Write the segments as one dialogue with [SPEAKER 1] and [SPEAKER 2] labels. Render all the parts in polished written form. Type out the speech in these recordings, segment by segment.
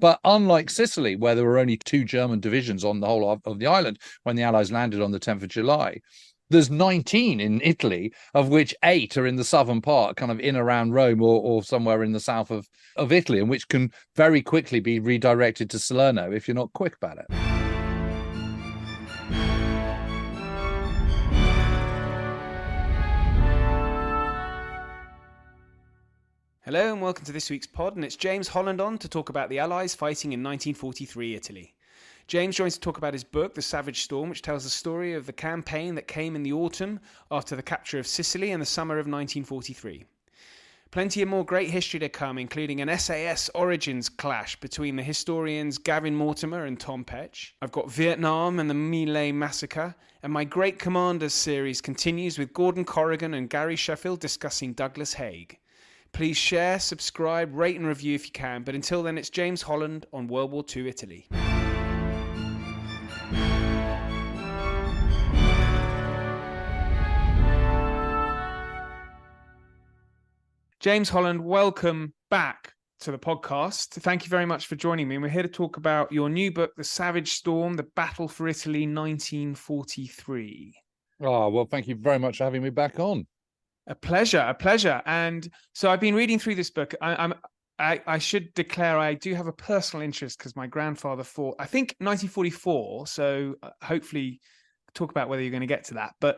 [SPEAKER 1] But unlike Sicily, where there were only 2 German divisions on the whole of the island when the Allies landed on the 10th of July, there's 19 in Italy, of which 8 are in the southern part, kind of in around Rome or somewhere in the south of Italy, and which can very quickly be redirected to Salerno if you're not quick about it.
[SPEAKER 2] Hello and welcome to this week's pod, and it's James Holland on to talk about the Allies fighting in 1943 Italy. James joins to talk about his book, The Savage Storm, which tells the story of the campaign that came in the autumn after the capture of Sicily and the summer of 1943. Plenty of more great history to come, including an SAS origins clash between the historians Gavin Mortimer and Tom Petch. I've got Vietnam and the My Lai massacre, and my Great Commanders series continues with Gordon Corrigan and Gary Sheffield discussing Douglas Haig. Please share, subscribe, rate and review if you can, but until then it's James Holland on World War II Italy. James Holland, welcome back to the podcast. Thank you very much for joining me. And we're here to talk about your new book, The Savage Storm, The Battle for Italy, 1943.
[SPEAKER 1] Oh, well, thank you very much for having me back on.
[SPEAKER 2] A pleasure. And so I've been reading through this book. I should declare I do have a personal interest because my grandfather fought, I think, 1944. So hopefully talk about whether you're going to get to that. But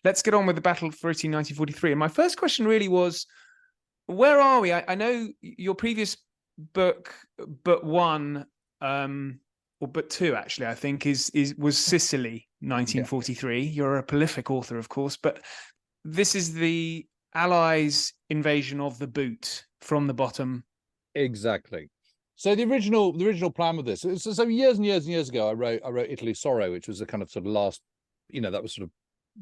[SPEAKER 2] let's get on with the Battle for Italy 1943. And my first question really was, where are we? I know your previous book, but one, or but two actually, I think was Sicily 1943. Yeah. You're a prolific author, of course, but this is the Allies' invasion of the boot from the bottom.
[SPEAKER 1] Exactly. So the original plan with this. So years and years and years ago, I wrote Italy's Sorrow, which was the kind of sort of last, that was sort of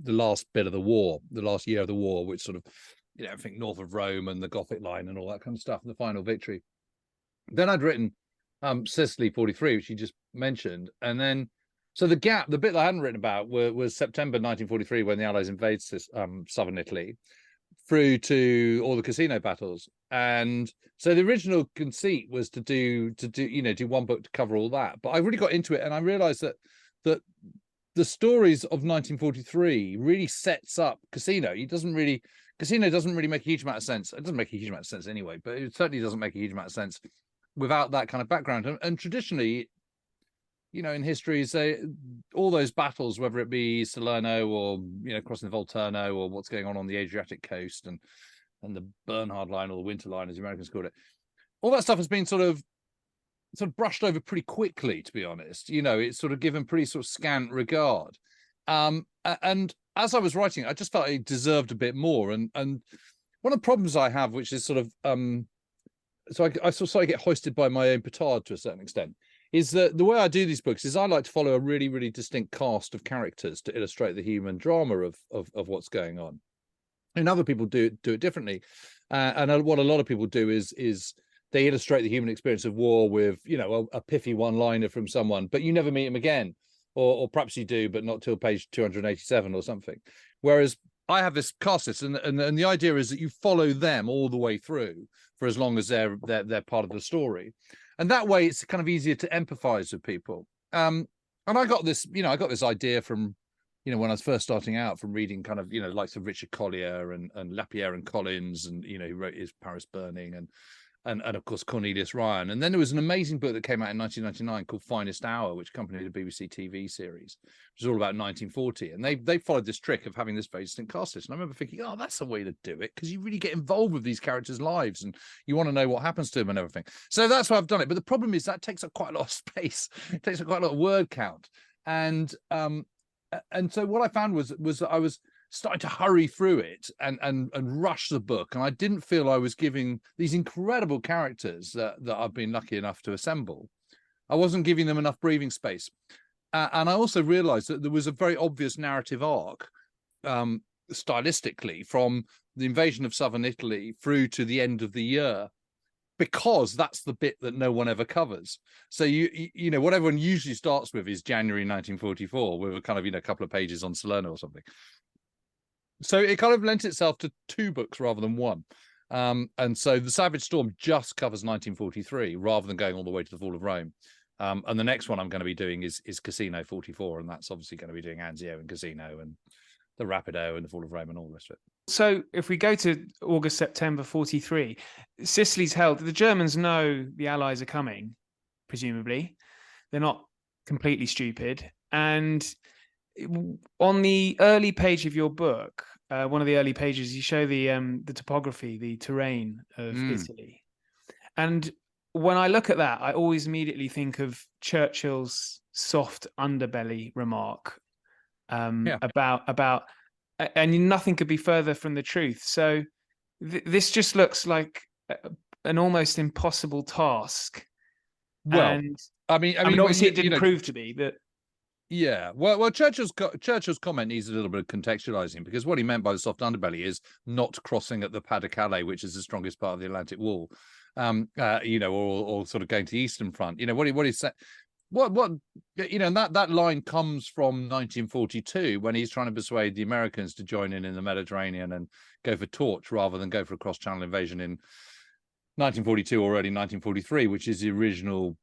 [SPEAKER 1] the last bit of the war, the last year of the war, which sort of, I think north of Rome and the Gothic line and all that kind of stuff, and the final victory. Then I'd written Sicily 43, which you just mentioned, and then. So the bit that I hadn't written about was September 1943, when the Allies invaded southern Italy, through to all the casino battles. And so the original conceit was to do one book to cover all that. But I really got into it, and I realized that the stories of 1943 really sets up Casino. Casino doesn't really make a huge amount of sense. It doesn't make a huge amount of sense anyway, but it certainly doesn't make a huge amount of sense without that kind of background. And traditionally, in history, all those battles, whether it be Salerno or, crossing the Volturno, or what's going on the Adriatic coast and the Bernhard line, or the Winter line, as the Americans called it, all that stuff has been sort of brushed over pretty quickly, to be honest. It's sort of given pretty sort of scant regard. And as I was writing, I just felt it deserved a bit more. And one of the problems I have, which is sort of, so I sort of get hoisted by my own petard to a certain extent, is that the way I do these books is I like to follow a really, really distinct cast of characters to illustrate the human drama of what's going on. And other people do it differently. And what a lot of people do is they illustrate the human experience of war with, a pithy one-liner from someone, but you never meet him again. Or perhaps you do, but not till page 287 or something. Whereas I have this cast list, and the idea is that you follow them all the way through for as long as they're part of the story. And that way, it's kind of easier to empathize with people. And I got this, idea from, when I was first starting out, from reading kind of, likes of Richard Collier and Lapierre and Collins, and, who wrote his Paris Burning, and of course Cornelius Ryan. And then there was an amazing book that came out in 1999 called Finest Hour, which accompanied a BBC TV series, which is all about 1940. And they followed this trick of having this very distinct cast list. And I remember thinking, oh, that's the way to do it, because you really get involved with these characters' lives and you want to know what happens to them and everything. So that's why I've done it. But the problem is that takes up quite a lot of space. It takes up quite a lot of word count. And so what I found was that I was starting to hurry through it and rush the book, and I didn't feel I was giving these incredible characters that I've been lucky enough to assemble, I wasn't giving them enough breathing space. And I also realized that there was a very obvious narrative arc, stylistically, from the invasion of southern Italy through to the end of the year, because that's the bit that no one ever covers. So you know what everyone usually starts with is January 1944, with a kind of a couple of pages on Salerno or something. So it kind of lent itself to 2 books rather than 1. And so the Savage Storm just covers 1943 rather than going all the way to the fall of Rome. And the next one I'm going to be doing is Casino 44, and that's obviously going to be doing Anzio and Casino and the Rapido and the fall of Rome and all the rest of it.
[SPEAKER 2] So if we go to August, September 43, Sicily's held. The Germans know the Allies are coming, presumably. They're not completely stupid. And on the early page of your book, one of the early pages, you show the topography, the terrain of Italy. And when I look at that, I always immediately think of Churchill's soft underbelly remark about, and nothing could be further from the truth. So this just looks like an almost impossible task.
[SPEAKER 1] Well,
[SPEAKER 2] and
[SPEAKER 1] I mean,
[SPEAKER 2] obviously it didn't prove to be, but.
[SPEAKER 1] Yeah, well, Churchill's comment needs a little bit of contextualizing, because what he meant by the soft underbelly is not crossing at the Pas de Calais, which is the strongest part of the Atlantic Wall, or sort of going to the Eastern Front. What he said, and that line comes from 1942 when he's trying to persuade the Americans to join in the Mediterranean and go for torch rather than go for a cross-channel invasion in 1942 or early 1943, which is the original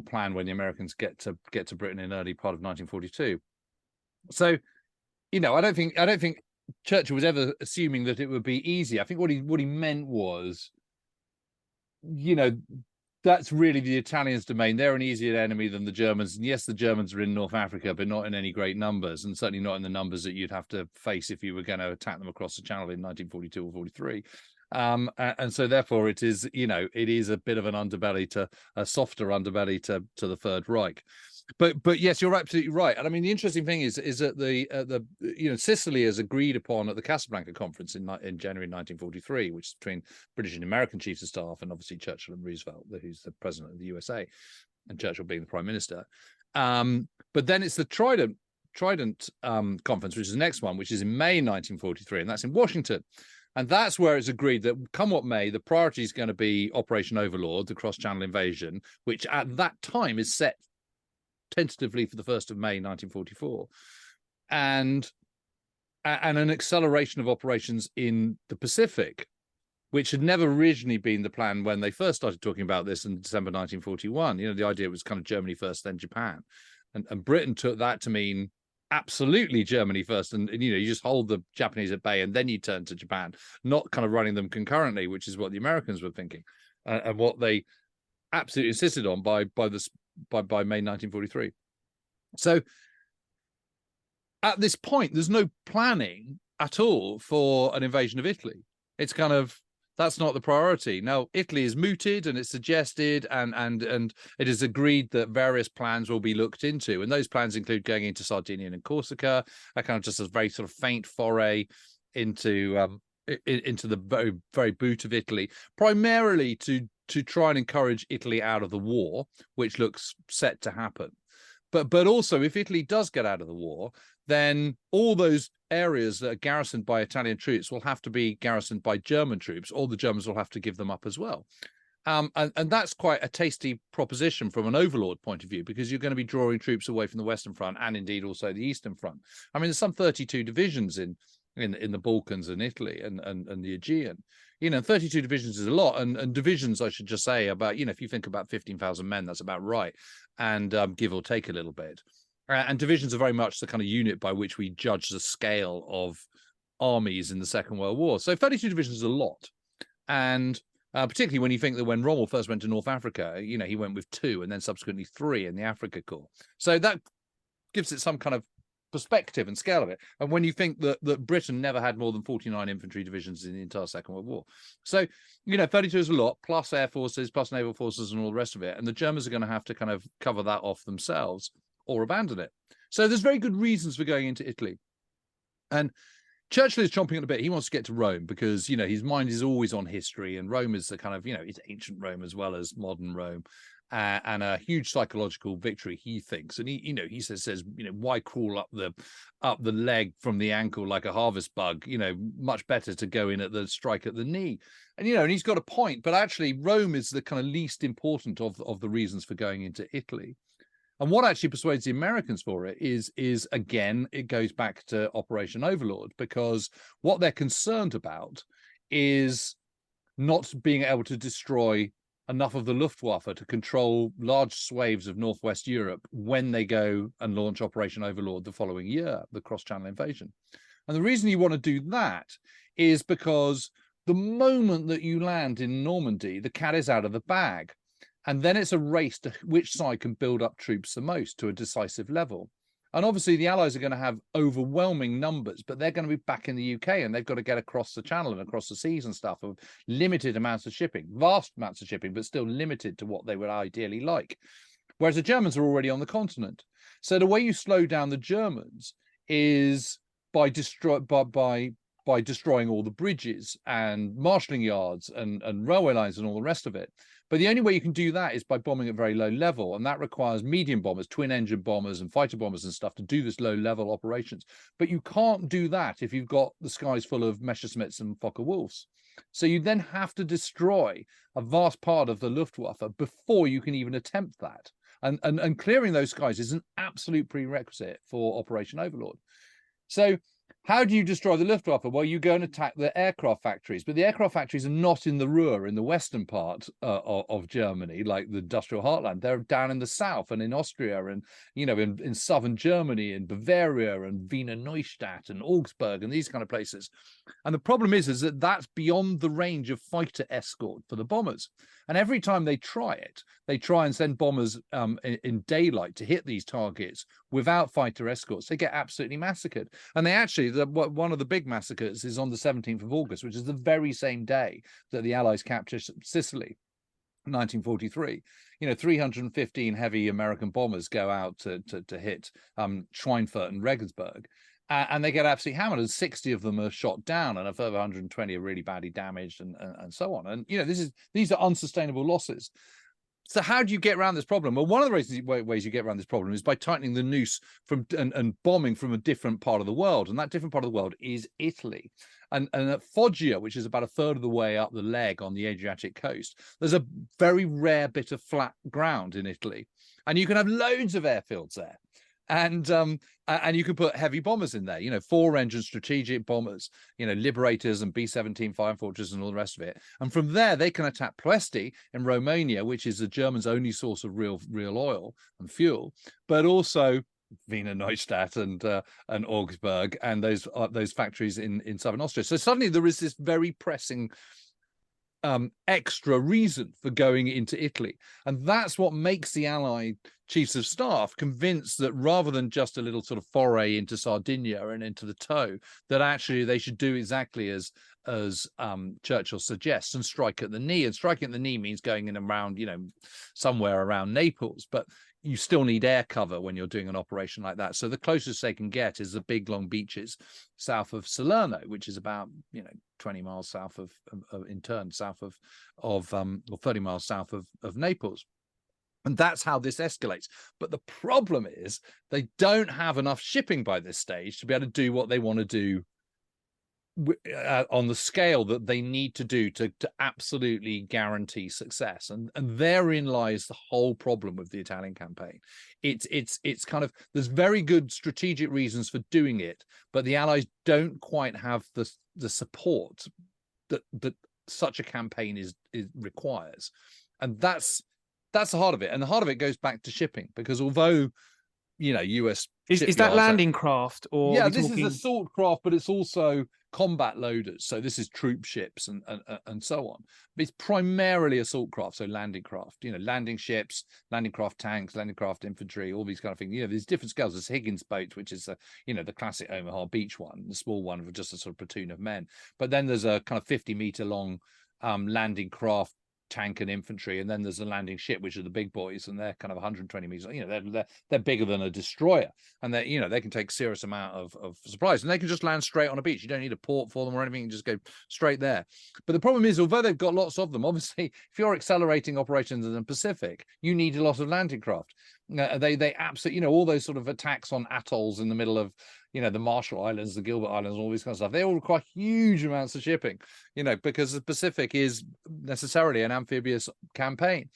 [SPEAKER 1] plan when the Americans get to Britain in early part of 1942. So, I don't think Churchill was ever assuming that it would be easy. I think what he meant was, that's really the Italians' domain. They're an easier enemy than the Germans. And yes, the Germans are in North Africa, but not in any great numbers, and certainly not in the numbers that you'd have to face if you were going to attack them across the Channel in 1942 or 43. And so therefore it is a bit of an underbelly, to a softer underbelly to the Third Reich. But yes, you're absolutely right. And I mean, the interesting thing is that Sicily is agreed upon at the Casablanca conference in January 1943, which is between British and American chiefs of staff, and obviously Churchill and Roosevelt, who's the president of the USA, and Churchill being the prime minister. But then it's the Trident conference, which is the next one, which is in May 1943, and that's in Washington. And that's where it's agreed that, come what may, the priority is going to be Operation Overlord, the cross-channel invasion, which at that time is set tentatively for the 1st of May 1944, and an acceleration of operations in the Pacific, which had never originally been the plan when they first started talking about this in December 1941. The idea was kind of Germany first, then Japan. And Britain took that to mean absolutely Germany first, and you just hold the Japanese at bay and then you turn to Japan, not kind of running them concurrently, which is what the Americans were thinking, and what they absolutely insisted on by May 1943. So at this point there's no planning at all for an invasion of Italy. It's kind of, that's not the priority. Now, Italy is mooted and it's suggested and it is agreed that various plans will be looked into. And those plans include going into Sardinia and Corsica, a kind of just a very sort of faint foray into the very, very boot of Italy, primarily to try and encourage Italy out of the war, which looks set to happen. But also, if Italy does get out of the war, then all those areas that are garrisoned by Italian troops will have to be garrisoned by German troops, or the Germans will have to give them up as well. And that's quite a tasty proposition from an overlord point of view, because you're going to be drawing troops away from the Western Front and indeed also the Eastern Front. I mean, there's some 32 divisions in the Balkans and Italy and the Aegean. 32 divisions is a lot, and divisions, I should just say, about, if you think about 15,000 men, that's about right, and give or take a little bit. And divisions are very much the kind of unit by which we judge the scale of armies in the Second World War. So 32 divisions is a lot. And particularly when you think that when Rommel first went to North Africa, he went with 2 and then subsequently 3 in the Africa Corps. So that gives it some kind of perspective and scale of it. And when you think that Britain never had more than 49 infantry divisions in the entire Second World War. So, 32 is a lot, plus air forces, plus naval forces and all the rest of it. And the Germans are going to have to kind of cover that off themselves or abandon it. So there's very good reasons for going into Italy. And Churchill is chomping at the bit. He wants to get to Rome because, his mind is always on history, and Rome is the kind of, it's ancient Rome as well as modern Rome. And a huge psychological victory, he thinks, and he says, why crawl up the leg from the ankle like a harvest bug? Much better to go in at the strike at the knee. And and he's got a point, but actually Rome is the kind of least important of the reasons for going into Italy. And what actually persuades the Americans for it is again, it goes back to Operation Overlord, because what they're concerned about is not being able to destroy enough of the Luftwaffe to control large swathes of northwest Europe when they go and launch Operation Overlord the following year, the cross-channel invasion. And the reason you want to do that is because the moment that you land in Normandy, the cat is out of the bag. And then it's a race to which side can build up troops the most to a decisive level. And obviously the Allies are going to have overwhelming numbers, but they're going to be back in the UK and they've got to get across the channel and across the seas and stuff of limited amounts of shipping, vast amounts of shipping, but still limited to what they would ideally like. Whereas the Germans are already on the continent. So the way you slow down the Germans is by destroying all the bridges and marshalling yards and railway lines and all the rest of it. But the only way you can do that is by bombing at very low level. And that requires medium bombers, twin engine bombers and fighter bombers and stuff to do this low level operations. But you can't do that if you've got the skies full of Messerschmitts and Fokker-Wulfs. So you then have to destroy a vast part of the Luftwaffe before you can even attempt that. And clearing those skies is an absolute prerequisite for Operation Overlord. So how do you destroy the Luftwaffe? Well, you go and attack the aircraft factories, but the aircraft factories are not in the Ruhr, in the western part of Germany, like the industrial heartland. They're down in the south and in Austria and, in southern Germany, in Bavaria and Wiener Neustadt and Augsburg and these kind of places. And the problem is that that's beyond the range of fighter escort for the bombers. And every time they try it, they try and send bombers in daylight to hit these targets without fighter escorts. They get absolutely massacred. And they actually, one of the big massacres is on the 17th of August, which is the very same day that the Allies capture Sicily, 1943. 315 heavy American bombers go out to hit Schweinfurt and Regensburg. And they get absolutely hammered, and 60 of them are shot down, and a further 120 are really badly damaged, and so on. And these are unsustainable losses. So how do you get around this problem? Well, one of the ways you get around this problem is by tightening the noose from and bombing from a different part of the world, and that different part of the world is Italy. And at Foggia, which is about a third of the way up the leg on the Adriatic coast, there's a very rare bit of flat ground in Italy, and you can have loads of airfields there. And you can put heavy bombers in there, 4-engine strategic bombers, Liberators and B-17 Fire Fortress and all the rest of it. And from there, they can attack Ploesti in Romania, which is the Germans' only source of real oil and fuel, but also Wiener Neustadt and Augsburg and those factories in southern Austria. So suddenly there is this very pressing extra reason for going into Italy. And that's what makes the Allied chiefs of staff convinced that rather than just a little sort of foray into Sardinia and into the toe, that actually they should do exactly as Churchill suggests and strike at the knee. And striking at the knee means going in around, somewhere around Naples. But you still need air cover when you're doing an operation like that. So the closest they can get is the big long beaches south of Salerno, which is about 20 miles south of in turn south of or 30 miles south of Naples. And that's how this escalates. But the problem is they don't have enough shipping by this stage to be able to do what they want to do on the scale that they need to do to absolutely guarantee success. And therein lies the whole problem with the Italian campaign. It's kind of, there's very good strategic reasons for doing it, but the Allies don't quite have the support that such a campaign requires. And that's the heart of it. And the heart of it goes back to shipping, because although US
[SPEAKER 2] is that landing craft, or
[SPEAKER 1] this is assault craft, but it's also combat loaders. So this is troop ships and so on. But it's primarily assault craft, so landing craft. Landing ships, landing craft tanks, landing craft infantry, all these kind of things. There's different scales. There's Higgins boat, which is the classic Omaha Beach one, the small one with just a sort of platoon of men. But then there's a kind of 50-meter long landing craft tank and infantry, and then there's a landing ship, which are the big boys, and they're kind of 120 meters. They're bigger than a destroyer, and they can take serious amount of supplies, and they can just land straight on a beach. You don't need a port for them or anything. You just go straight there. But the problem is, although they've got lots of them, obviously, if you're accelerating operations in the Pacific, you need a lot of landing craft. They absolutely, all those sort of attacks on atolls in the middle of the Marshall Islands, the Gilbert Islands, all these kind of stuff, they all require huge amounts of shipping, because the Pacific is necessarily an amphibious campaign.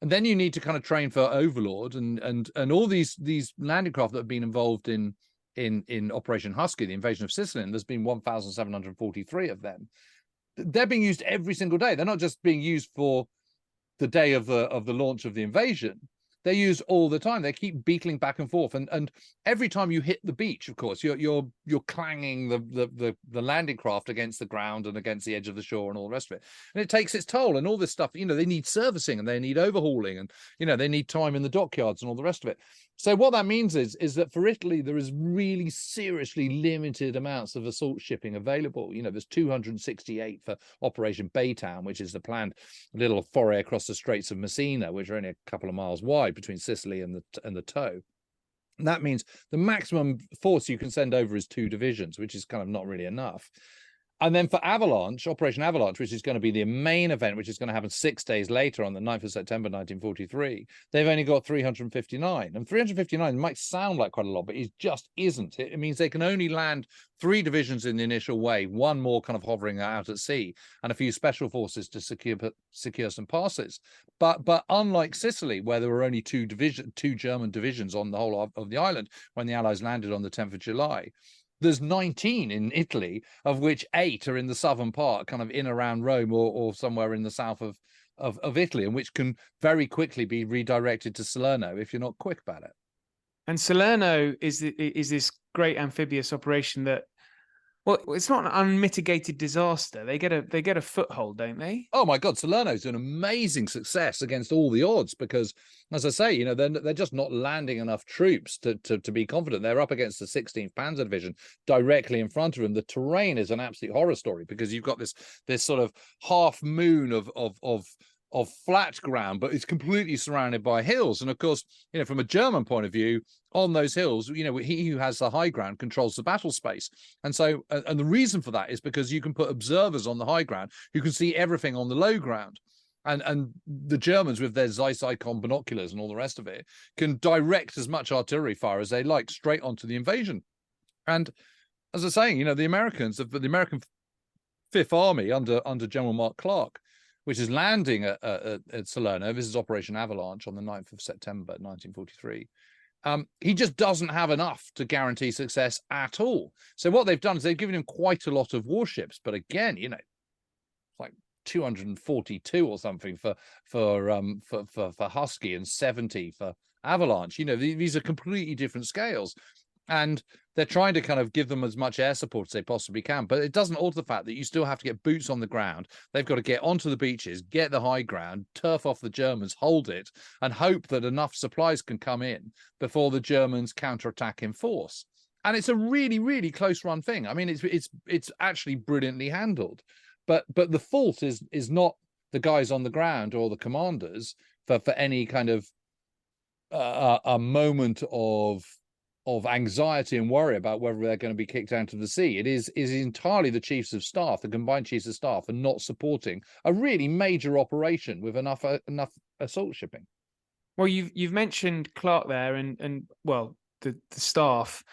[SPEAKER 1] And then you need to kind of train for Overlord and all these landing craft that have been involved in Operation Husky, the invasion of Sicily. And there's been 1,743 of them. they're being used every single day. They're not just being used for the day of the launch of the invasion. They're used all the time. They keep beetling back and forth, and every time you hit the beach, of course, you're clanging the landing craft against the ground and against the edge of the shore and all the rest of it. And it takes its toll. And all this stuff, you know, they need servicing and they need overhauling, and you know, they need time in the dockyards and all the rest of it. So what that means is that for Italy, there is really seriously limited amounts of assault shipping available. You know, there's 268 for Operation Baytown, which is the planned little foray across the Straits of Messina, which are only a couple of miles wide between Sicily and the Toe. And that means the maximum force you can send over is 2 divisions, which is kind of not really enough. And then for Avalanche, Operation Avalanche, which is going to be the main event, which is going to happen 6 days later on the 9th of September, 1943, they've only got 359. And 359 might sound like quite a lot, but it just isn't. It means they can only land 3 divisions in the initial wave, 1 more kind of hovering out at sea, and a few special forces to secure some passes. But unlike Sicily, where there were only 2 German divisions on the whole of the island when the Allies landed on the 10th of July, there's 19 in Italy, of which 8 are in the southern part, kind of in around Rome or somewhere in the south of Italy, and which can very quickly be redirected to Salerno if you're not quick about it.
[SPEAKER 2] And Salerno is this great amphibious operation that, well, it's not an unmitigated disaster. They get a foothold, don't they?
[SPEAKER 1] Oh my God, Salerno's an amazing success against all the odds because, as I say, you know, they're just not landing enough troops to be confident. They're up against the 16th Panzer Division directly in front of them. The terrain is an absolute horror story because you've got this sort of half moon of flat ground, but it's completely surrounded by hills. And of course, you know, from a German point of view, on those hills, you know, he who has the high ground controls the battle space. And so, and the reason for that is because you can put observers on the high ground who can see everything on the low ground. And the Germans, with their Zeiss-Icon binoculars and all the rest of it, can direct as much artillery fire as they like straight onto the invasion. And as I was saying, you know, the American Fifth Army under General Mark Clark, which is landing at Salerno. This is Operation Avalanche on the 9th of September, 1943. He just doesn't have enough to guarantee success at all. So what they've done is they've given him quite a lot of warships. But again, you know, like 242 or something for Husky and 70 for Avalanche. You know, these are completely different scales. And they're trying to kind of give them as much air support as they possibly can. But it doesn't alter the fact that you still have to get boots on the ground. They've got to get onto the beaches, get the high ground, turf off the Germans, hold it, and hope that enough supplies can come in before the Germans counterattack in force. And it's a really, really close run thing. I mean, it's actually brilliantly handled. But the fault is not the guys on the ground or the commanders for any kind of a moment of anxiety and worry about whether they're going to be kicked out of the sea. It is entirely the chiefs of staff, the combined chiefs of staff, and not supporting a really major operation with enough assault shipping.
[SPEAKER 2] Well, you've mentioned Clark there, and well, the staff.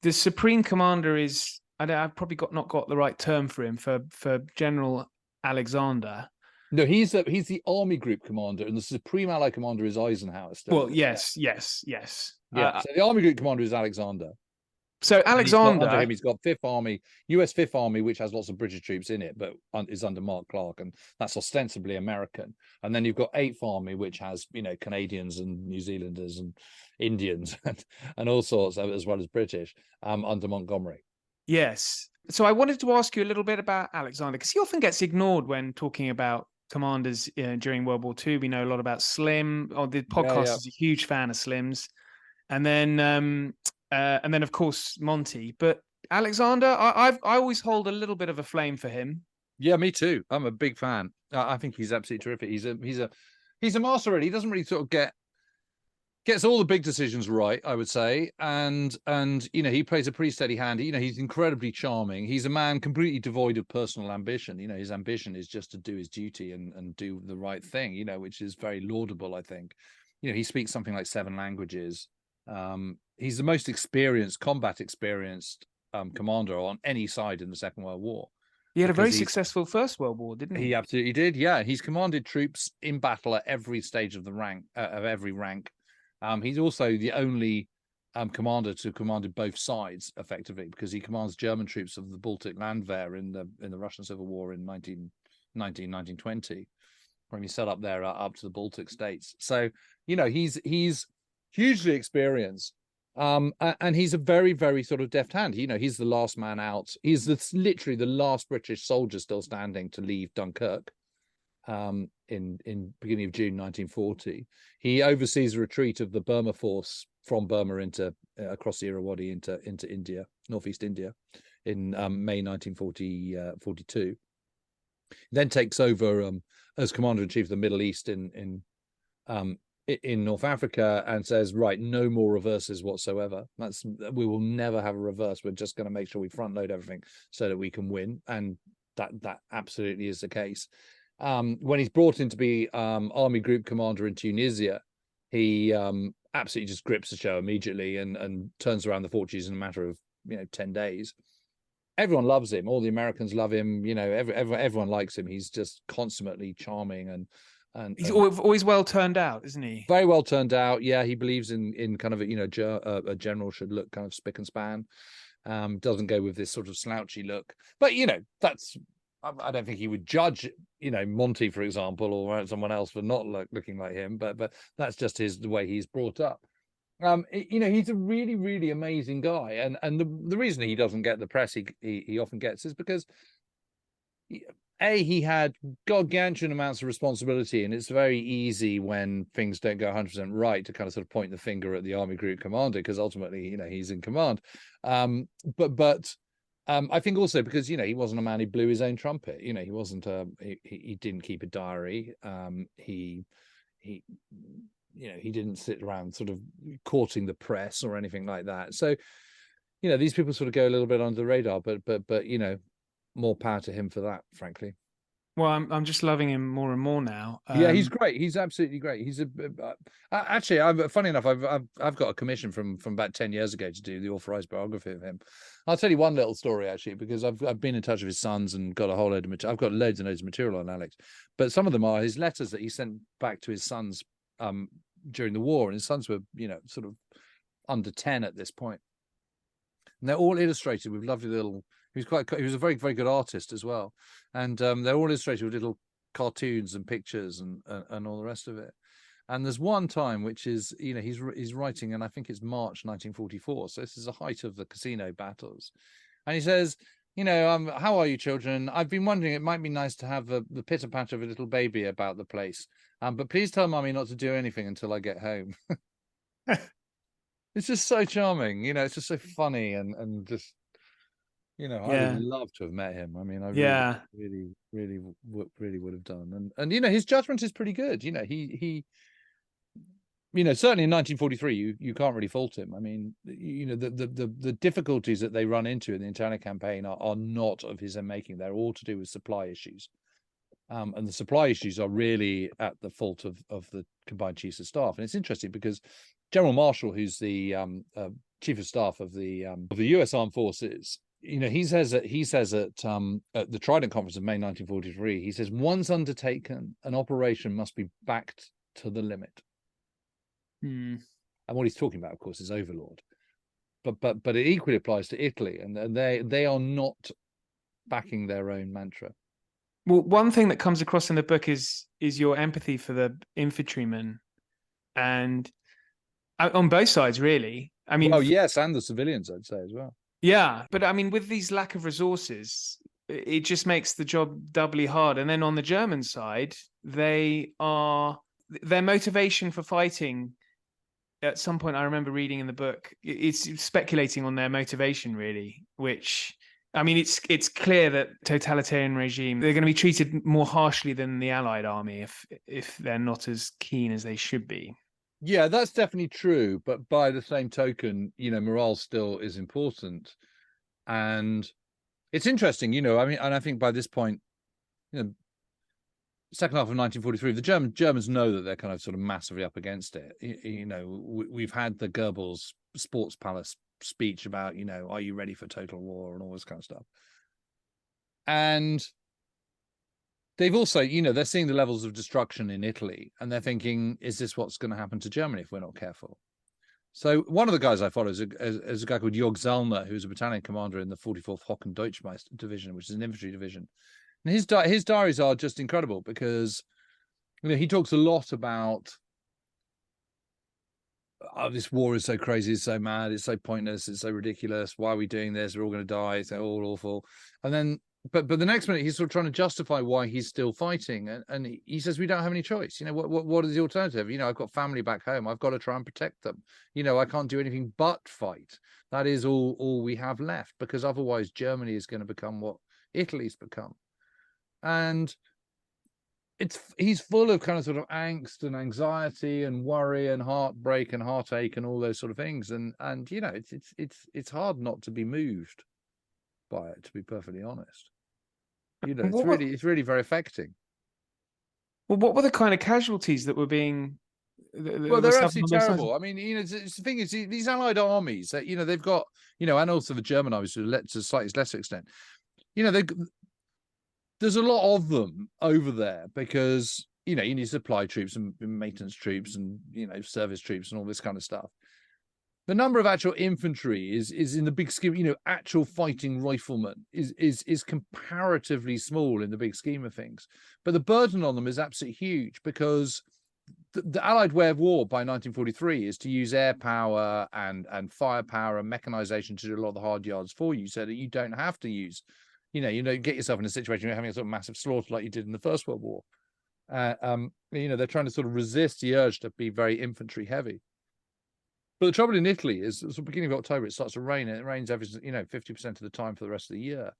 [SPEAKER 2] The supreme commander is, I've probably not got the right term for him, for General Alexander.
[SPEAKER 1] No, he's the army group commander, and the supreme allied commander is Eisenhower. Still.
[SPEAKER 2] Well, yes.
[SPEAKER 1] Yeah, so the army group commander is Alexander.
[SPEAKER 2] So Alexander,
[SPEAKER 1] under him, he's got Fifth Army, US Fifth Army, which has lots of British troops in it, but is under Mark Clark, and that's ostensibly American. And then you've got Eighth Army, which has, you know, Canadians and New Zealanders and Indians and all sorts, as well as British, under Montgomery.
[SPEAKER 2] Yes. So I wanted to ask you a little bit about Alexander, because he often gets ignored when talking about commanders during World War II. We know a lot about Slim. The podcast is a huge fan of Slim's. And then of course Monty, but Alexander, I always hold a little bit of a flame for him.
[SPEAKER 1] Yeah, me too. I'm a big fan. I think he's absolutely terrific. He's a master. Really, he doesn't really sort of gets all the big decisions right, I would say, and you know, he plays a pretty steady hand. You know, he's incredibly charming. He's a man completely devoid of personal ambition. You know, his ambition is just to do his duty and do the right thing. You know, which is very laudable, I think. You know, he speaks something like 7 languages. He's the most combat experienced commander on any side in the Second World War.
[SPEAKER 2] He had a very successful First World War, didn't he?
[SPEAKER 1] He absolutely did. Yeah, he's commanded troops in battle at every stage of the rank, of every rank. He's also the only commander to commanded both sides effectively, because he commands German troops of the Baltic Landwehr in the Russian Civil War in 1920, when he set up there up to the Baltic states. So he's hugely experienced, and he's a very, very sort of deft hand. He's the last man out. He's literally the last British soldier still standing to leave Dunkirk in beginning of June 1940. He oversees a retreat of the Burma force from Burma into across the Irrawaddy into India, northeast India, in May 1942. Then takes over as commander-in-chief of the Middle East in North Africa, and says, right, no more reverses whatsoever. We will never have a reverse. We're just going to make sure we front load everything so that we can win, and that absolutely is the case. When he's brought in to be army group commander in Tunisia, he absolutely just grips the show immediately and turns around the fortunes in a matter of 10 days. Everyone loves him. All the Americans love him. Everyone likes him. He's just consummately charming, and
[SPEAKER 2] he's always well turned out, isn't he?
[SPEAKER 1] Very well turned out. Yeah, he believes in kind of a general should look kind of spick and span. Doesn't go with this sort of slouchy look. But that's, I don't think he would judge Monty, for example, or someone else for not looking like him. But that's just the way he's brought up. He's a really, really amazing guy, and the reason he doesn't get the press he often gets is because he had gargantuan amounts of responsibility, and it's very easy when things don't go 100% right to kind of sort of point the finger at the army group commander, because ultimately he's in command. But I think also because he wasn't a man who blew his own trumpet. He wasn't he didn't keep a diary. He didn't sit around sort of courting the press or anything like that. So, these people sort of go a little bit under the radar, but more power to him for that, frankly.
[SPEAKER 2] Well, I'm just loving him more and more now.
[SPEAKER 1] Yeah, he's great. He's absolutely great. He's actually, funny enough, I've got a commission from about 10 years ago to do the authorized biography of him. I'll tell you one little story actually, because I've been in touch with his sons and got a whole load of material. I've got loads and loads of material on Alex, but some of them are his letters that he sent back to his sons during the war, and his sons were sort of under 10 at this point, and they're all illustrated with lovely little. He was a very, very good artist as well, and they're all illustrated with little cartoons and pictures and all the rest of it. And there's one time which is he's writing, and I think it's March 1944, so this is the height of the casino battles, and he says, how are you, children? I've been wondering, it might be nice to have the pitter patter of a little baby about the place, but please tell Mummy not to do anything until I get home. It's just so charming, it's just so funny and just. I would love to have met him. I mean, I really would have done. And his judgment is pretty good. He certainly in 1943, you can't really fault him. I mean, the difficulties that they run into in the Italian campaign are not of his own making. They're all to do with supply issues. And the supply issues are really at the fault of the combined chiefs of staff. And it's interesting because General Marshall, who's the chief of staff of the U.S. Armed Forces, he says at the Trident Conference of May 1943, he says, once undertaken, an operation must be backed to the limit. And what he's talking about, of course, is Overlord. But it equally applies to Italy, and they are not backing their own mantra.
[SPEAKER 2] Well, one thing that comes across in the book is your empathy for the infantrymen, and on both sides, really. I mean,
[SPEAKER 1] yes, and the civilians, I'd say as well.
[SPEAKER 2] Yeah, but I mean, with these lack of resources, it just makes the job doubly hard. And then on the German side, their motivation for fighting. At some point, I remember reading in the book, it's speculating on their motivation, really, which. I mean, it's clear that totalitarian regime, they're going to be treated more harshly than the Allied army if they're not as keen as they should be.
[SPEAKER 1] Yeah, that's definitely true. But by the same token, morale still is important. And it's interesting, I mean, and I think by this point, second half of 1943, the Germans know that they're kind of sort of massively up against it. We've had the Goebbels Sports Palace speech about, are you ready for total war and all this kind of stuff. And they've also, they're seeing the levels of destruction in Italy, and they're thinking, is this what's going to happen to Germany if we're not careful? So one of the guys I follow is a guy called Jörg Zellner, who's a battalion commander in the 44th Hocken Deutschmeister division, which is an infantry division. And his diaries are just incredible because, you know, he talks a lot about, oh, this war is so crazy, it's so mad, it's so pointless, it's so ridiculous. Why are we doing this? We're all going to die. It's all awful. And then, but the next minute, he's sort of trying to justify why he's still fighting, and he says we don't have any choice. You know, what is the alternative? You know, I've got family back home. I've got to try and protect them. You know, I can't do anything but fight. That is all we have left, because otherwise Germany is going to become what Italy's become. And he's full of kind of sort of angst and anxiety and worry and heartbreak and heartache and all those sort of things. And you know, it's hard not to be moved by it, to be perfectly honest. You know, it's really very affecting.
[SPEAKER 2] Well, what were the kind of casualties that were being?
[SPEAKER 1] Well, they're absolutely terrible. I mean, you know, the thing is, these Allied armies that, you know, they've got, you know, and also the German armies to a slightly less extent, you know, there's a lot of them over there because, you know, you need supply troops and maintenance troops and, you know, service troops and all this kind of stuff. The number of actual infantry is in the big scheme, you know, actual fighting riflemen is comparatively small in the big scheme of things. But the burden on them is absolutely huge because the Allied way of war by 1943 is to use air power and firepower and mechanization to do a lot of the hard yards for you, so that you don't have to use, you know, get yourself in a situation where you're having a sort of massive slaughter like you did in the First World War. You know, they're trying to sort of resist the urge to be very infantry heavy. But the trouble in Italy is, at the beginning of October, it starts to rain, and it rains every, you know, 50% of the time for the rest of the year.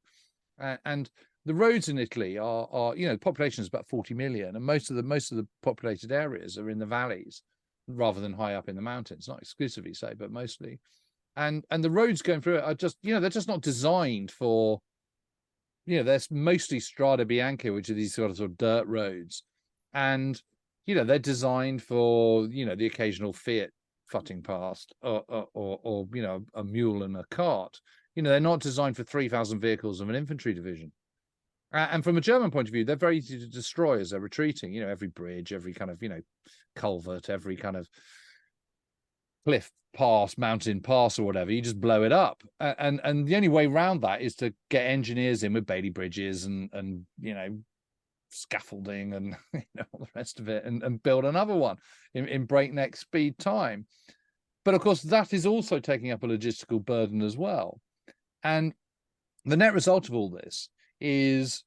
[SPEAKER 1] And the roads in Italy are, you know, the population is about 40 million, and most of the populated areas are in the valleys rather than high up in the mountains. Not exclusively so, but mostly. And the roads going through it are just, you know, they're just not designed for, you know, they're mostly Strada Bianca, which are these sort of dirt roads, and, you know, they're designed for, you know, the occasional Fiat futting past, or you know, a mule and a cart. You know, they're not designed for 3,000 vehicles of an infantry division. And from a German point of view, they're very easy to destroy as they're retreating. You know, every bridge, every kind of, you know, culvert, every kind of cliff pass, mountain pass, or whatever, you just blow it up. And the only way around that is to get engineers in with Bailey bridges and you know, scaffolding and, you know, all the rest of it, and build another one in breakneck speed time. But of course, that is also taking up a logistical burden as well. And the net result of all this is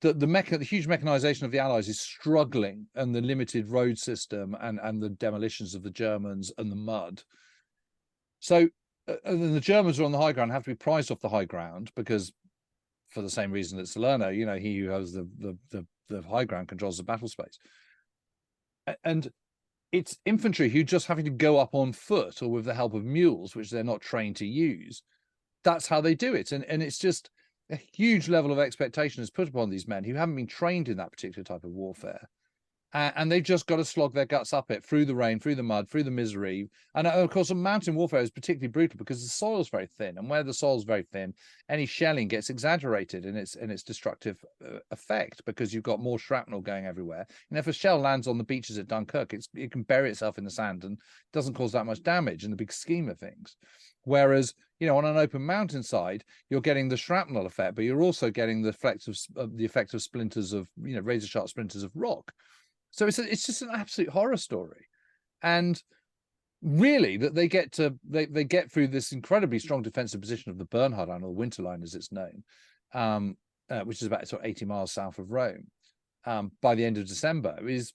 [SPEAKER 1] that the huge mechanization of the Allies is struggling, and the limited road system and the demolitions of the Germans and the mud. So the Germans are on the high ground, have to be prized off the high ground, because for the same reason that Salerno, you know, he who has the high ground controls the battle space. And it's infantry who just having to go up on foot or with the help of mules, which they're not trained to use. That's how they do it. And it's just a huge level of expectation is put upon these men who haven't been trained in that particular type of warfare. And they've just got to slog their guts up it through the rain, through the mud, through the misery. And of course, mountain warfare is particularly brutal because the soil's very thin. And where the soil's very thin, any shelling gets exaggerated in its destructive effect, because you've got more shrapnel going everywhere. And if a shell lands on the beaches at Dunkirk, it can bury itself in the sand and doesn't cause that much damage in the big scheme of things. Whereas, you know, on an open mountainside, you're getting the shrapnel effect, but you're also getting the effect of splinters of, you know, razor sharp splinters of rock. So it's just an absolute horror story. And really, that they get through this incredibly strong defensive position of the Bernhard Line, or the Winter Line as it's known, which is about sort of 80 miles south of Rome, by the end of December, is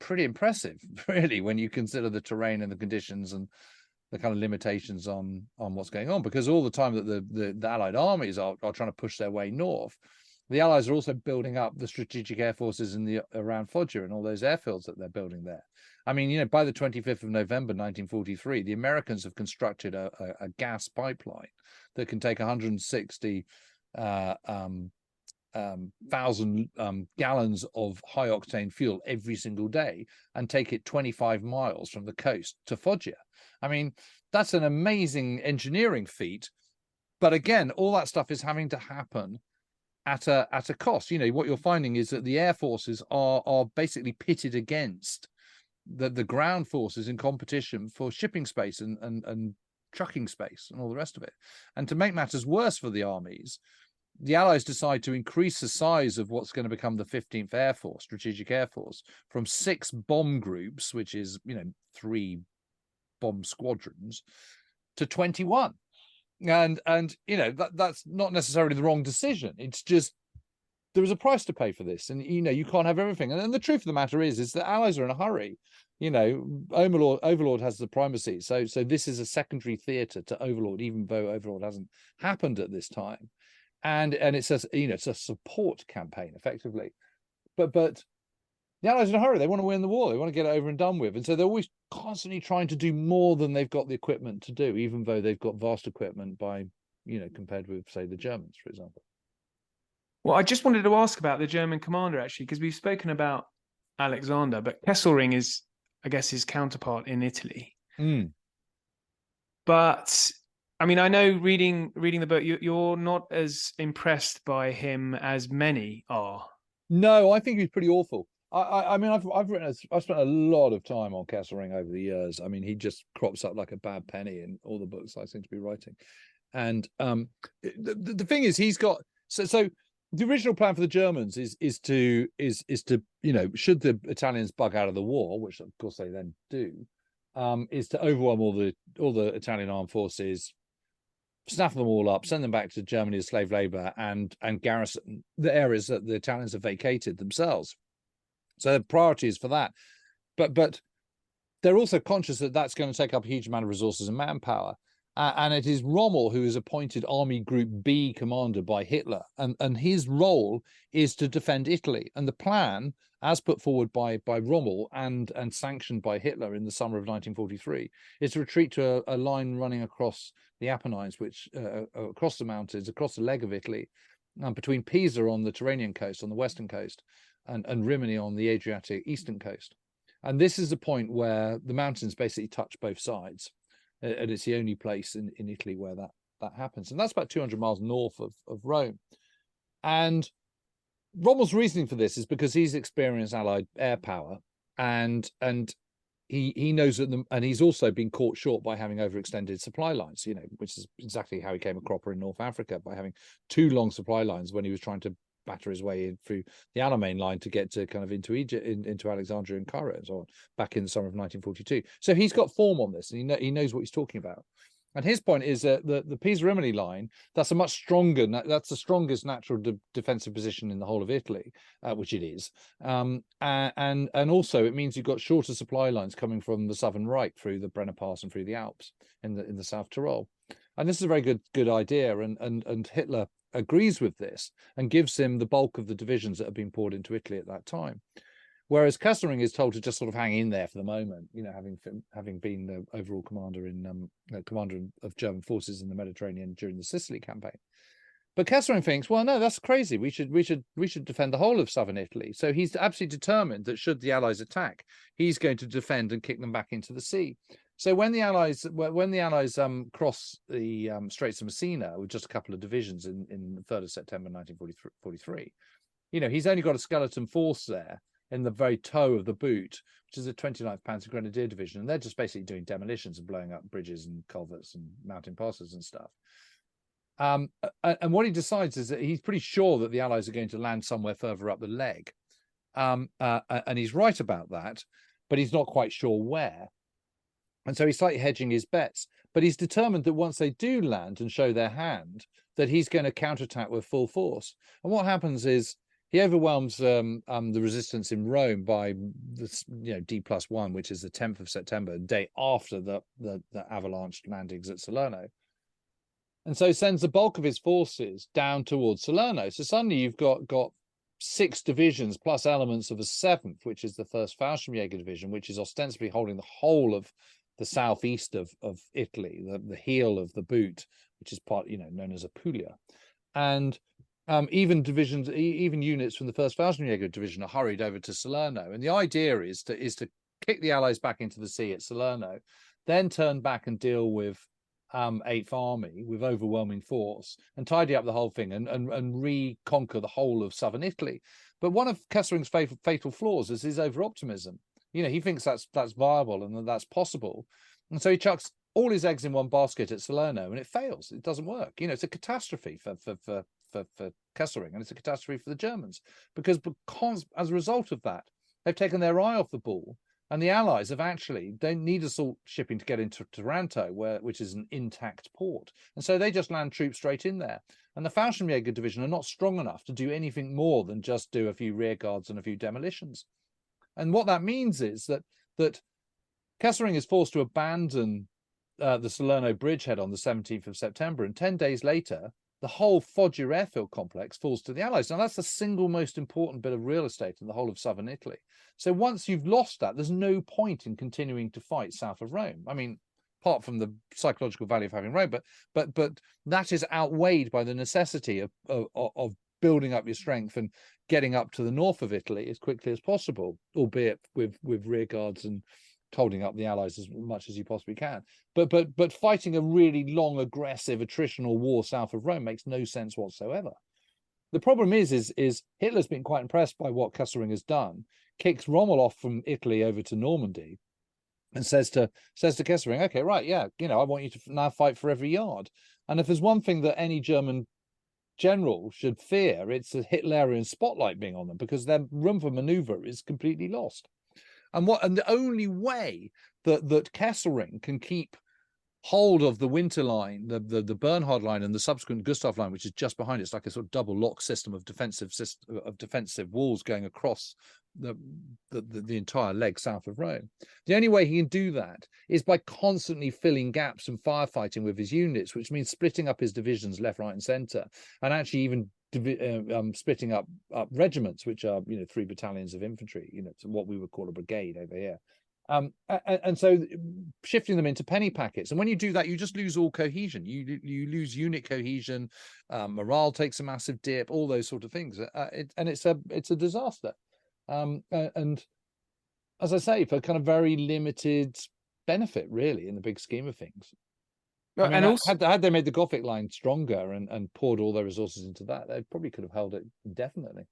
[SPEAKER 1] pretty impressive, really, when you consider the terrain and the conditions and the kind of limitations on what's going on. Because all the time that the Allied armies are trying to push their way north, the Allies are also building up the strategic air forces around Foggia and all those airfields that they're building there. I mean, you know, by the 25th of November, 1943, the Americans have constructed a gas pipeline that can take 160 thousand gallons of high octane fuel every single day and take it 25 miles from the coast to Foggia. I mean, that's an amazing engineering feat. But again, all that stuff is having to happen at a cost. You know, what you're finding is that the air forces are basically pitted against the ground forces in competition for shipping space and trucking space and all the rest of it. And to make matters worse for the armies, the Allies decide to increase the size of what's going to become the 15th Air Force, Strategic Air Force, from 6 bomb groups, which is, 3 bomb squadrons, to 21. And that's not necessarily the wrong decision. It's just there was a price to pay for this, and you can't have everything. And the truth of the matter is the Allies are in a hurry. Overlord has the primacy, so this is a secondary theatre to Overlord, even though Overlord hasn't happened at this time. And it's a support campaign effectively, but the Allies are in a hurry. They want to win the war. They want to get it over and done with, and so they're always constantly trying to do more than they've got the equipment to do, even though they've got vast equipment by compared with, say, the Germans, for example.
[SPEAKER 2] Well, I just wanted to ask about the German commander, actually, because we've spoken about Alexander, but Kesselring is, I guess, his counterpart in Italy. But I mean, I know reading the book, you're not as impressed by him as many are.
[SPEAKER 1] No, I think he's pretty awful. I mean, I've spent a lot of time on Kesselring over the years. I mean, he just crops up like a bad penny in all the books I seem to be writing. And the thing is, he's got so the original plan for the Germans is to should the Italians bug out of the war, which of course they then do, is to overwhelm all the Italian armed forces, snaff them all up, send them back to Germany as slave labor, and garrison the areas that the Italians have vacated themselves. So the priority is for that, but they're also conscious that that's going to take up a huge amount of resources and manpower. And it is Rommel who is appointed Army Group B commander by Hitler, and his role is to defend Italy. And the plan, as put forward by Rommel and sanctioned by Hitler in the summer of 1943, is to retreat to a line running across the Apennines, which across the mountains, across the leg of Italy, between Pisa on the Tyrrhenian coast, on the western coast, and Rimini on the Adriatic eastern coast. And this is the point where the mountains basically touch both sides. And it's the only place in Italy where that happens. And that's about 200 miles north of Rome. And Rommel's reasoning for this is because he's experienced Allied air power, and he knows that and he's also been caught short by having overextended supply lines, which is exactly how he came a cropper in North Africa, by having 2 long supply lines when he was trying to batter his way in through the Alamein line to get to kind of into Egypt, into Alexandria and Cairo and so on, back in the summer of 1942. So he's got form on this, and he knows what he's talking about. And his point is that the Pisa-Rimini line, that's the strongest natural defensive position in the whole of Italy, which it is. And also it means you've got shorter supply lines coming from the southern Reich through the Brenner Pass and through the Alps in the South Tyrol. And this is a very good idea. And Hitler agrees with this and gives him the bulk of the divisions that have been poured into Italy at that time. Whereas Kesselring is told to just sort of hang in there for the moment, having been the overall commander of German forces in the Mediterranean during the Sicily campaign. But Kesselring thinks, well, no, that's crazy. We should defend the whole of southern Italy. So he's absolutely determined that should the Allies attack, he's going to defend and kick them back into the sea. So when the Allies cross the Straits of Messina with just a couple of divisions in the 3rd of September 1943, he's only got a skeleton force there in the very toe of the boot, which is the 29th Panzer Grenadier Division, and they're just basically doing demolitions and blowing up bridges and culverts and mountain passes and stuff. And what he decides is that he's pretty sure that the Allies are going to land somewhere further up the leg, and he's right about that, but he's not quite sure where. And so he's slightly hedging his bets, but he's determined that once they do land and show their hand, that he's going to counterattack with full force. And what happens is he overwhelms the resistance in Rome by D+1, which is the 10th of September, the day after the avalanche landings at Salerno. And so sends the bulk of his forces down towards Salerno. So suddenly you've got 6 divisions plus elements of a 7th, which is the 1st Fallschirmjäger Division, which is ostensibly holding the whole of the southeast of Italy, the heel of the boot, which is part, known as Apulia. And even units from the 1st Fallschirmjäger Division are hurried over to Salerno. And the idea is to kick the Allies back into the sea at Salerno, then turn back and deal with 8th Army with overwhelming force and tidy up the whole thing and reconquer the whole of southern Italy. But one of Kessering's fatal flaws is his over-optimism. He thinks that's viable and that's possible. And so he chucks all his eggs in one basket at Salerno, and it fails. It doesn't work. It's a catastrophe for Kesselring, and it's a catastrophe for the Germans because as a result of that, they've taken their eye off the ball, and the Allies have actually don't need assault shipping to get into Taranto, which is an intact port, and so they just land troops straight in there. And the Fallschirmjäger division are not strong enough to do anything more than just do a few rear guards and a few demolitions. And what that means is that Kesselring is forced to abandon the Salerno bridgehead on the 17th of September, and 10 days later, the whole Foggia airfield complex falls to the Allies. Now, that's the single most important bit of real estate in the whole of southern Italy. So once you've lost that, there's no point in continuing to fight south of Rome. I mean, apart from the psychological value of having Rome, but that is outweighed by the necessity of building up your strength and getting up to the north of Italy as quickly as possible, albeit with rear guards and holding up the Allies as much as you possibly can. But fighting a really long, aggressive, attritional war south of Rome makes no sense whatsoever. The problem is Hitler's been quite impressed by what Kesselring has done, kicks Rommel off from Italy over to Normandy, and says to Kesselring, okay, right, yeah, I want you to now fight for every yard. And if there's one thing that any German general should fear, it's a Hitlerian spotlight being on them, because their room for maneuver is completely lost. And the only way that Kesselring can keep hold of the Winter line, the Bernhard line, and the subsequent Gustav line, which is just behind it, it's like a sort of double lock system of defensive walls going across the entire leg south of Rome. The only way he can do that is by constantly filling gaps and firefighting with his units, which means splitting up his divisions left, right, and centre, and actually even splitting up regiments, which are 3 battalions of infantry, to what we would call a brigade over here, and so shifting them into penny packets. And when you do that, you just lose all cohesion. You lose unit cohesion, morale takes a massive dip, all those sort of things, and it's a disaster. And as I say, for kind of very limited benefit, really, in the big scheme of things. I mean, and also, had they made the Gothic line stronger and poured all their resources into that, they probably could have held it indefinitely.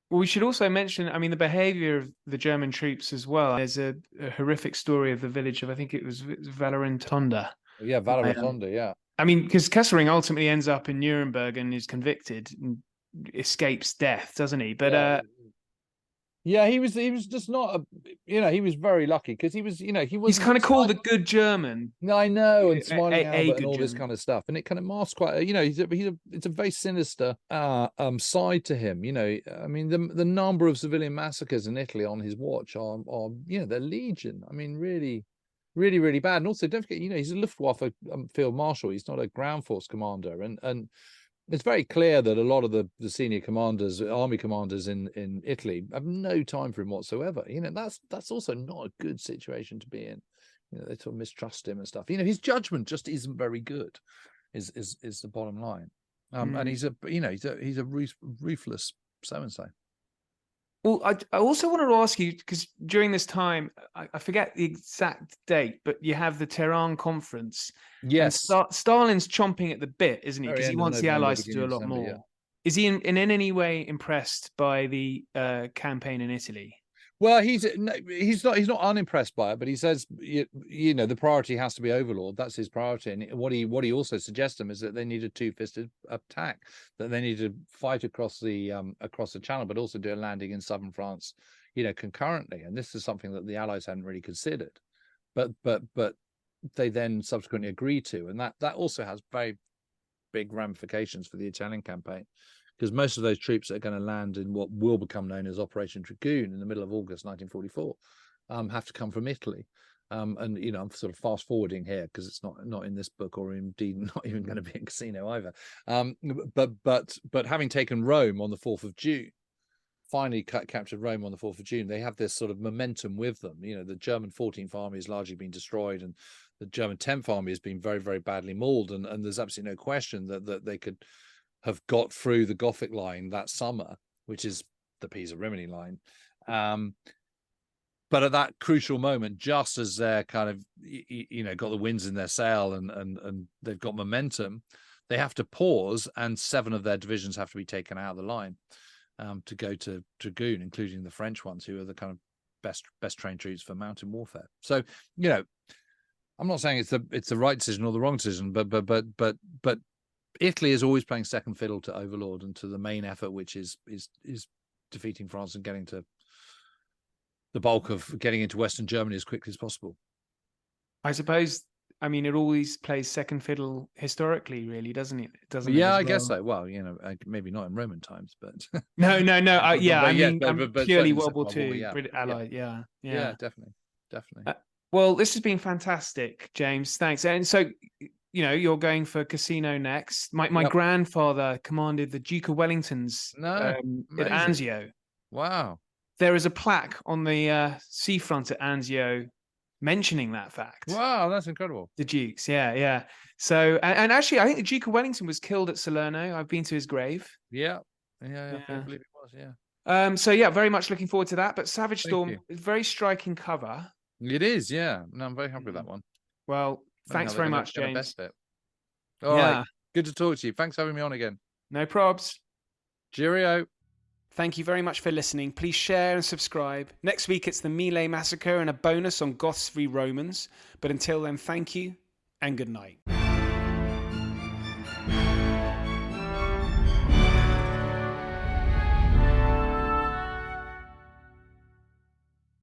[SPEAKER 2] Well, we should also mention, I mean, the behavior of the German troops as well. There's a horrific story of the village of, I think it was Valerentonda.
[SPEAKER 1] Yeah, Valerentonda, yeah.
[SPEAKER 2] I mean, because Kesselring ultimately ends up in Nuremberg and is convicted and escapes death, doesn't he? But
[SPEAKER 1] yeah, he was just not he was very lucky because he was
[SPEAKER 2] he's kind of called a good German.
[SPEAKER 1] No, I know, and smiling Albert and all this kind of stuff, and it kind of masks quite it's a very sinister side to him. I mean, the number of civilian massacres in Italy on his watch are they're legion. I mean, really, really, really bad. And also, don't forget, he's a Luftwaffe field marshal. He's not a ground force commander, and it's very clear that a lot of the senior commanders, army commanders in Italy, have no time for him whatsoever. That's also not a good situation to be in. They sort of mistrust him and stuff. His judgment just isn't very good. Is the bottom line. And he's a ruthless so and so.
[SPEAKER 2] Well, I also wanted to ask you, because during this time, I forget the exact date, but you have the Tehran conference.
[SPEAKER 1] Yes.
[SPEAKER 2] And Stalin's chomping at the bit, isn't he? Because he wants the Allies to do a lot more. Yeah. Is he in any way impressed by the campaign in Italy?
[SPEAKER 1] Well, he's not unimpressed by it, but he says the priority has to be Overlord. That's his priority. And what he also suggests them is that they need a two-fisted attack, that they need to fight across the channel, but also do a landing in southern France, concurrently. And this is something that the Allies hadn't really considered, but they then subsequently agreed to, and that also has very big ramifications for the Italian campaign. Because most of those troops that are going to land in what will become known as Operation Dragoon in the middle of August 1944 have to come from Italy. And I'm sort of fast forwarding here because it's not in this book, or indeed not even going to be in Casino either. But having taken Rome on the 4th of June, finally captured Rome on the 4th of June, they have this sort of momentum with them. The German 14th Army has largely been destroyed, and the German 10th Army has been very, very badly mauled. And there's absolutely no question that they could have got through the Gothic line that summer, which is the Pisa-Rimini line. But at that crucial moment, just as they're kind of, got the winds in their sail and they've got momentum, they have to pause, and 7 of their divisions have to be taken out of the line to go to Dragoon, including the French ones, who are the kind of best trained troops for mountain warfare. So, I'm not saying it's the right decision or the wrong decision, but Italy is always playing second fiddle to Overlord and to the main effort, which is defeating France and getting to the bulk of getting into Western Germany as quickly as possible.
[SPEAKER 2] I suppose. I mean, it always plays second fiddle historically, really, doesn't it? Doesn't it?
[SPEAKER 1] Yeah,
[SPEAKER 2] As
[SPEAKER 1] I guess
[SPEAKER 2] well?
[SPEAKER 1] so. Well, maybe not in Roman times, but
[SPEAKER 2] No. Yeah, I
[SPEAKER 1] yes,
[SPEAKER 2] mean, I'm
[SPEAKER 1] but
[SPEAKER 2] purely
[SPEAKER 1] certainly
[SPEAKER 2] World War
[SPEAKER 1] Second War,
[SPEAKER 2] II,
[SPEAKER 1] yeah,
[SPEAKER 2] British
[SPEAKER 1] yeah,
[SPEAKER 2] Allied. Yeah.
[SPEAKER 1] yeah, definitely.
[SPEAKER 2] Well, this has been fantastic, James. Thanks. And so, you're going for Casino next. My
[SPEAKER 1] Yep.
[SPEAKER 2] grandfather commanded the Duke of Wellington's at
[SPEAKER 1] Amazing.
[SPEAKER 2] Anzio.
[SPEAKER 1] Wow.
[SPEAKER 2] There is a plaque on the seafront at Anzio mentioning that fact.
[SPEAKER 1] Wow, that's incredible.
[SPEAKER 2] The Dukes, yeah. So, and actually, I think the Duke of Wellington was killed at Salerno. I've been to his grave.
[SPEAKER 1] Yeah. I believe it was. Yeah.
[SPEAKER 2] So yeah, very much looking forward to that. But Savage
[SPEAKER 1] Thank
[SPEAKER 2] Storm
[SPEAKER 1] you.
[SPEAKER 2] is very striking cover.
[SPEAKER 1] It is. Yeah. No, I'm very happy with that one.
[SPEAKER 2] Well, thanks very much, James.
[SPEAKER 1] Best it. All right. Good to talk to you. Thanks for having me on again.
[SPEAKER 2] No probs.
[SPEAKER 1] Cheerio.
[SPEAKER 2] Thank you very much for listening. Please share and subscribe. Next week, it's the Melee Massacre and a bonus on Goths v Romans. But until then, thank you and good night.